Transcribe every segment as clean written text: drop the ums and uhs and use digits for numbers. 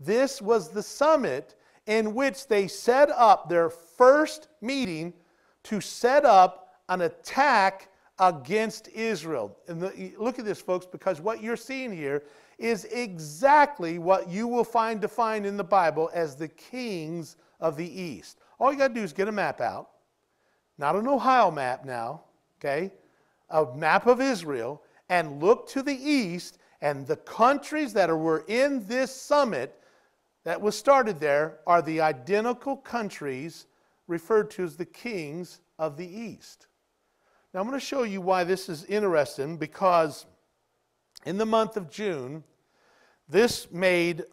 This was the summit in which they set up their first meeting to set up an attack against Israel. And look at this, folks, because what you're seeing here is exactly what you will find defined in the Bible as the kings of the East. All you got to do is get a map out, not an Ohio map now, okay, a map of Israel, and look to the east, and the countries that were in this summit that was started there are the identical countries referred to as the kings of the East. Now I'm going to show you why this is interesting, because in the month of June, this made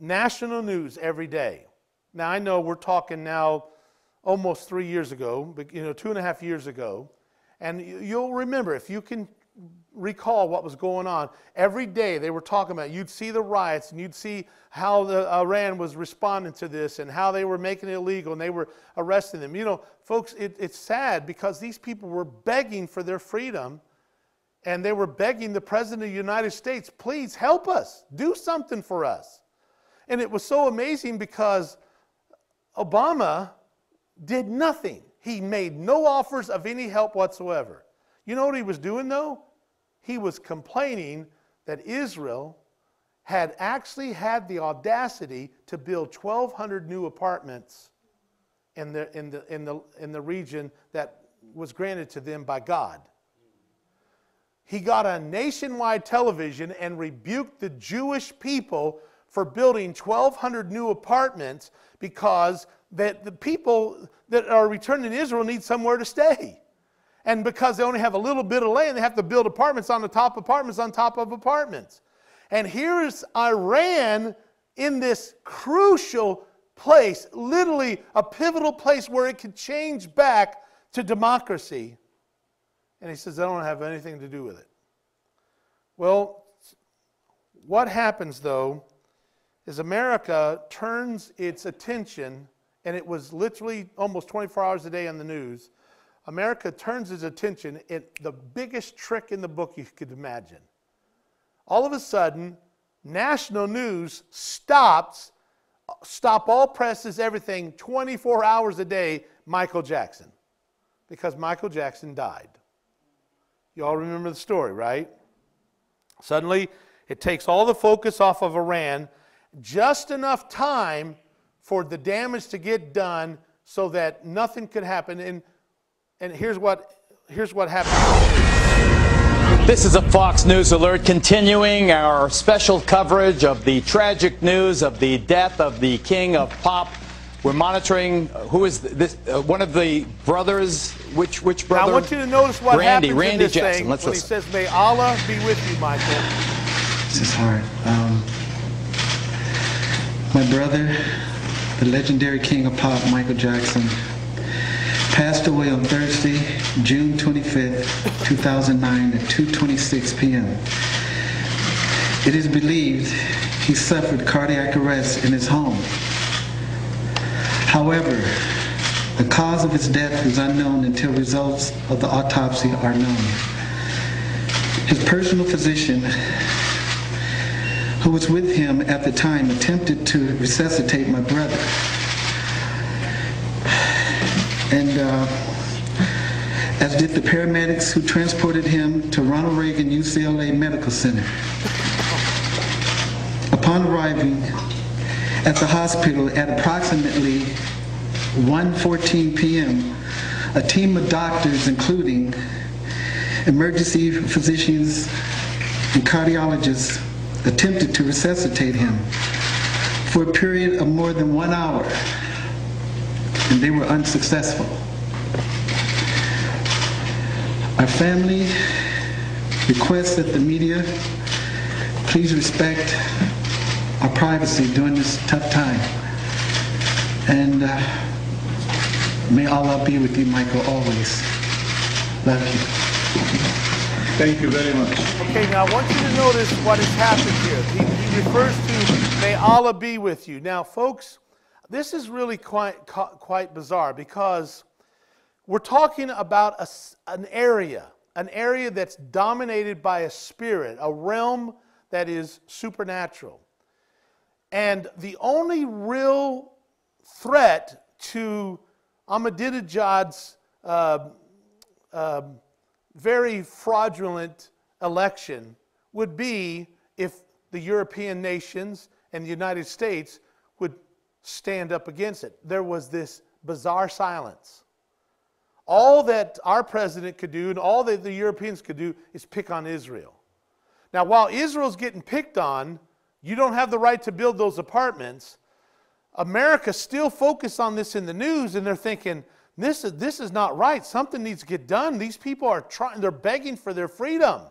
national news every day. Now I know we're talking now almost 3 years ago, but 2.5 years ago, and you'll remember, if you can recall what was going on, every day they were talking about it. You'd see the riots, and you'd see how Iran was responding to this, and how they were making it illegal, and they were arresting them. Folks, it's sad, because these people were begging for their freedom, and they were begging the President of the United States, please help us, do something for us. And it was so amazing, because Obama did nothing. He made no offers of any help whatsoever. You know what he was doing, though? He was complaining that Israel had actually had the audacity to build 1,200 new apartments in the region that was granted to them by God. He got on nationwide television and rebuked the Jewish people for building 1,200 new apartments, because that the people that are returning to Israel need somewhere to stay. And because they only have a little bit of land, they have to build apartments on the top of apartments on top of apartments. And here's Iran in this crucial place, literally a pivotal place where it could change back to democracy. And he says, I don't have anything to do with it. Well, what happens, though, is America turns its attention, and it was literally almost 24 hours a day on the news. America turns its attention at the biggest trick in the book you could imagine. All of a sudden, national news stop all presses, everything, 24 hours a day, Michael Jackson. Because Michael Jackson died. You all remember the story, right? Suddenly, it takes all the focus off of Iran, just enough time for the damage to get done so that nothing could happen. And here's what happened. This is a Fox News alert, continuing our special coverage of the tragic news of the death of the king of pop. We're monitoring who is this one of the brothers. Which brother? Now, I want you to notice what happens in this Jackson. thing Let's when listen. he says, "May Allah be with you, Michael." This is hard. My brother, the legendary king of pop, Michael Jackson, passed away on Thursday, June 25th, 2009 at 2:26 p.m. It is believed he suffered cardiac arrest in his home. However, the cause of his death is unknown until results of the autopsy are known. His personal physician, who was with him at the time, attempted to resuscitate my brother. And as did the paramedics who transported him to Ronald Reagan UCLA Medical Center. Upon arriving at the hospital at approximately 1:14 p.m., a team of doctors, including emergency physicians and cardiologists, attempted to resuscitate him for a period of more than 1 hour, and they were unsuccessful. Our family requests that the media please respect our privacy during this tough time. And may Allah be with you, Michael, always. Love you. Thank you very much. Okay, now I want you to notice what has happened here. He refers to, may Allah be with you. Now, folks, this is really quite bizarre, because we're talking about an area that's dominated by a spirit, a realm that is supernatural. And the only real threat to Ahmadinejad's very fraudulent election would be if the European nations and the United States would stand up against it. There was this bizarre silence. All that our president could do and all that the Europeans could do is pick on Israel. Now, while Israel's getting picked on, you don't have the right to build those apartments. America still focused on this in the news, and they're thinking, this is not right. Something needs to get done. These people are trying, they're begging for their freedom.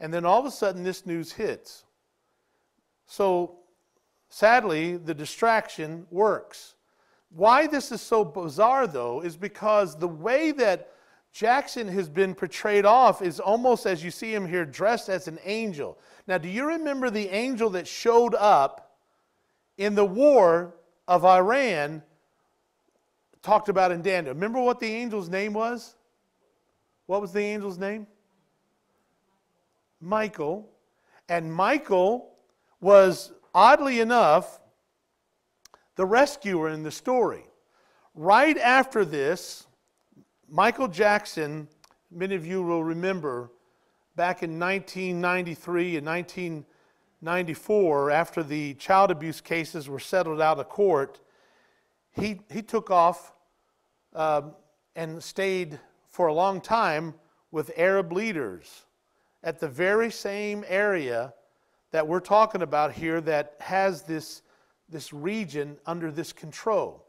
And then all of a sudden this news hits. So sadly, the distraction works. Why this is so bizarre, though, is because the way that Jackson has been portrayed off is almost, as you see him here, dressed as an angel. Now, do you remember the angel that showed up in the war of Iran, talked about in Daniel? Remember what the angel's name was? What was the angel's name? Michael. And Michael was, oddly enough, the rescuer in the story. Right after this, Michael Jackson, many of you will remember, back in 1993 and 1994, after the child abuse cases were settled out of court, he took off and stayed for a long time with Arab leaders at the very same area that we're talking about here that has this region under this control.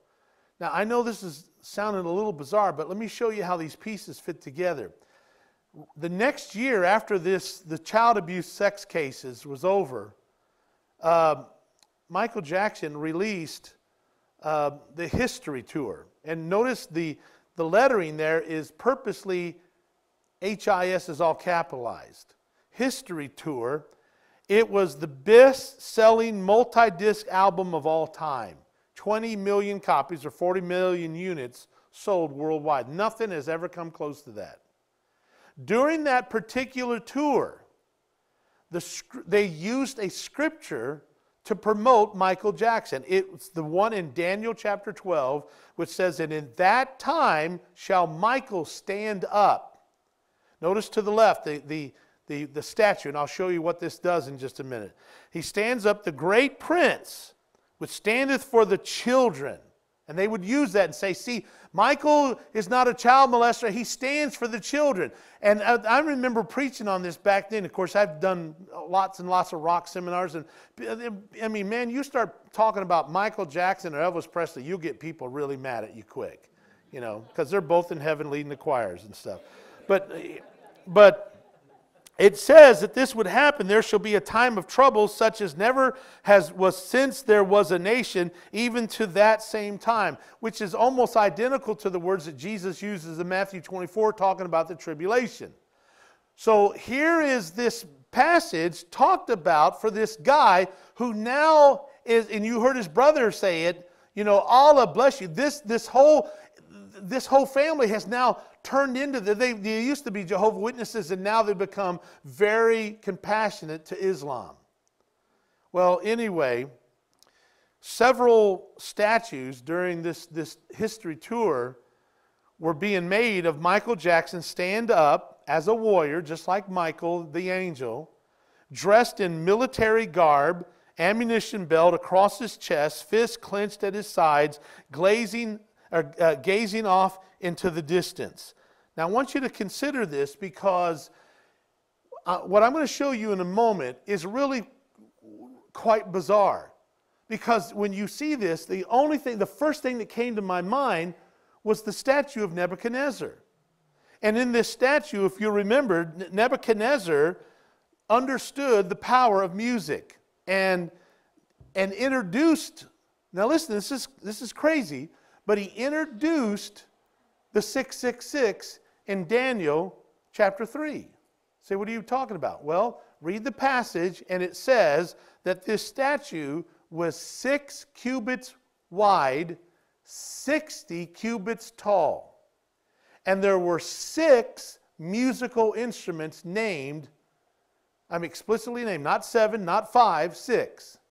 Now, I know this is sounding a little bizarre, but let me show you how these pieces fit together. The next year after this, the child abuse sex cases was over, Michael Jackson released the History Tour. And notice the lettering there is purposely, HIS is all capitalized. History Tour. It was the best-selling multi-disc album of all time. 20 million copies, or 40 million units, sold worldwide. Nothing has ever come close to that. During that particular tour, they used a scripture to promote Michael Jackson. It's the one in Daniel chapter 12, which says, "And in that time shall Michael stand up." Notice to the left, the statue, and I'll show you what this does in just a minute. He stands up, the great prince, which standeth for the children. And they would use that and say, see, Michael is not a child molester. He stands for the children. And I remember preaching on this back then. Of course, I've done lots and lots of rock seminars. And I mean, man, you start talking about Michael Jackson or Elvis Presley, you'll get people really mad at you quick. You know, because they're both in heaven leading the choirs and stuff. But it says that this would happen. There shall be a time of trouble such as never was since there was a nation, even to that same time, which is almost identical to the words that Jesus uses in Matthew 24, talking about the tribulation. So here is this passage talked about for this guy who now is, and you heard his brother say it, you know, Allah bless you. This whole family has now turned into, they used to be Jehovah's Witnesses, and now they've become very compassionate to Islam. Well, anyway, several statues during this history tour were being made of Michael Jackson stand up as a warrior, just like Michael the angel, dressed in military garb, ammunition belt across his chest, fists clenched at his sides, gazing off into the distance. Now, I want you to consider this, because what I'm going to show you in a moment is really quite bizarre. Because when you see this, the first thing that came to my mind was the statue of Nebuchadnezzar. And in this statue, if you remember, Nebuchadnezzar understood the power of music and introduced, now listen, this is crazy, but he introduced the 666 in Daniel chapter 3. Say, what are you talking about? Well, read the passage, and it says that this statue was 6 cubits wide, 60 cubits tall. And there were 6 musical instruments named, I'm explicitly named, not 7, not 5, 6.